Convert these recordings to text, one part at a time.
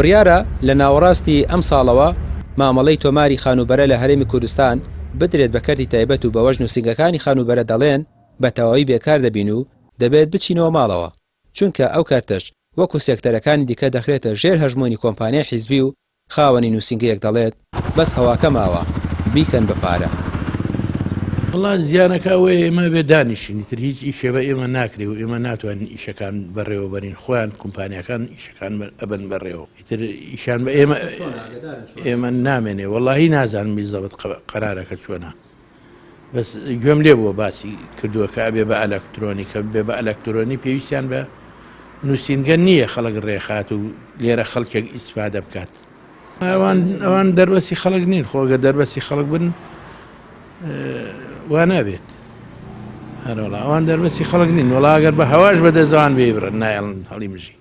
بڕیارە لە ناوەڕاستی ئەم ساڵەوە مامەڵەی تۆماری خانوبەرە لە هەرێمی کوردستان بدرێت بە کەرتی تایبەت و بە وەژن و سینگەکانی خانوبەرە دەڵێن بە تەواوی بێکار دەبین و دەبێت بچینەوە ماڵەوە، چونکە ئەو کارتەش وەکو سێکتەرەکانی دیکە دەخرێتە ژێر هەژمۆنی کۆمپانیای حیزبی و خاوەنی نووسینگەیەک دەڵێت بەس هەواکە ماوە بیکەن بە پارە. وڵات زیانەکە ئەوەیە ئێمە بێ دانیشتنی تر هیچ ئیشێ بە ئێمە ناکرێ و ئێمە ناتوانین ئیشەکان بەڕێوە بەرین، خۆیان کۆمپانیەکان ئیشەکان ئەبن بەڕێوە ئیتر ئیشان بە ئێمە نامێنێ وەڵاهی نازانم بیزەبەت قەرارەکە چۆنە، بەس گوێم لێ بووە باسی کردووە کە ئەبێ بە ئەلەکترۆنی کە بێ بە ئەلەکترۆنی پێویستیان بە نووسینگە نییە خەڵک ڕێخات و لێرە خەڵکێک ئیسفادە بکات. ئەوان دەربەسی خەڵک نین، خۆگە دەربەسی خەڵک بن وا نابێت. هەروەڵا ئەوان دەربەسی خەڵک نین، وەڵا ئەگەر بە هەواش بەدەزەوان بێبرن نایڵن هەڵی مژی.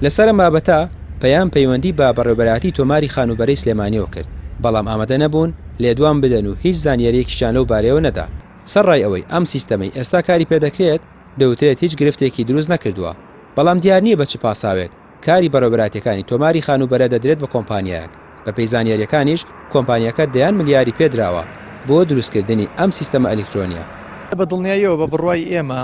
لەسەر ئەم بابەتە پەیام پەیوەندی بە بەڕێوەبەراتی تۆماری خانوبەرەی سلێمانیەوە کرد، بەڵام ئامادە نەبوون لێدوان بدەن و هیچ زانیاریەکیشان لەو بارەیەوە نەدا. سەرڕای ئەوەی ئەم سیستەمەی ئێستا کاری پێدەکرێت دەوترێت هیچ گرفتێکی دروست نەکردووە، بەڵام دیار نییە بە چ پاساوێک کاری بەڕێوەبەراتیەکانی تۆماری خانوبەرە دەدرێت بە کۆمپانیایەک. بە پێی زانیاریەکانیش کۆمپانیەکە دەیان ملیاری پێدراوە بۆ دروستکردنی ئەم سیستەمە ئەلکترۆنیە. بە دڵنیاییەوە بە بڕوای ئێمە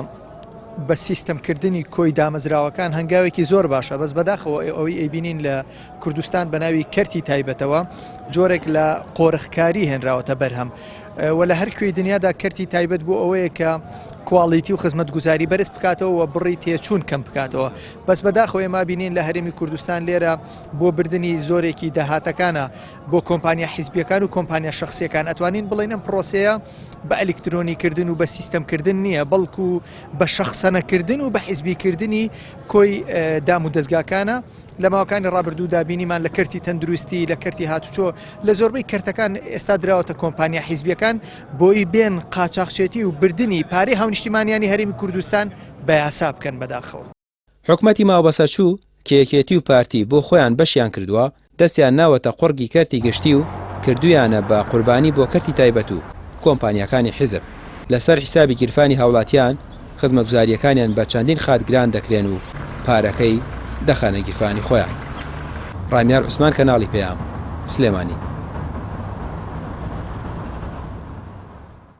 بە سیستەمکردنی کۆی دامەزراوەکان هەنگاوێکی زۆر باشە، بەس بەداخەوە ئەوەی ئەیبینین لە کوردستان بە ناوی کەرتی تایبەتەوە جۆرێک لە قۆرخکاری هێنراوەتە بەرهەم و لە هەر کوێی دنیادا کەرتی تایبەت بۆ ئەوەیە کە کواڵیتی و خزمەتگوزاری بەرز بکاتەوە و بڕی تێچوون کەم بکاتەوە. بەس بەداخەوە ئێمە بینین لە هەرێمی کوردستان لێرە بۆ بردننی زۆرێکی داهاتەکانە بۆ کۆمپانیا حیزبیەکان و کۆمپانیا شخصیەکان ئەتوانین بڵێن ئەم پرۆسەیە بە ئەلکترۆنیکردن و بە سیستەمکردن نییە، بەڵکو بە شەخسەنەکردن و بە حیزبیکردنی کۆی دام و دەستگاکانە. لە ماوەکانی ڕابردوودا بینیمان لە کەرتی تەندروستی، لە کەرتی هاتوچۆ، لە زۆربەی کەرتەکان ئێستا دراوەتە کۆمپانیا حیزبیەکان بۆی بێن قاچاقچێتی و بردننی پارەی هاونیشتیمانیانی هەرێمی کوردستان بە یاسا بکەن. بەداخەوە حکومەتی ماوەبەسەرچوو کە یەکێتی و پارتی بۆ خۆیان بەشیان کردووە، دەستیان ناوەتە قوڕگی کەرتی گشتی و کردویانە بە قوربانی بۆ کەرتی تایبەت و کۆمپانیەکانی حیزب. لەسەر حیسابی گیرفانی هاوڵاتیان خزمەتگوزاریەکانیان بە چەندین خات گران دەکرێن و پارەکەی دەخەنە گیرفانی خۆیان. ڕامیار عوسمان، کەناڵی پەیام، سلێمانی.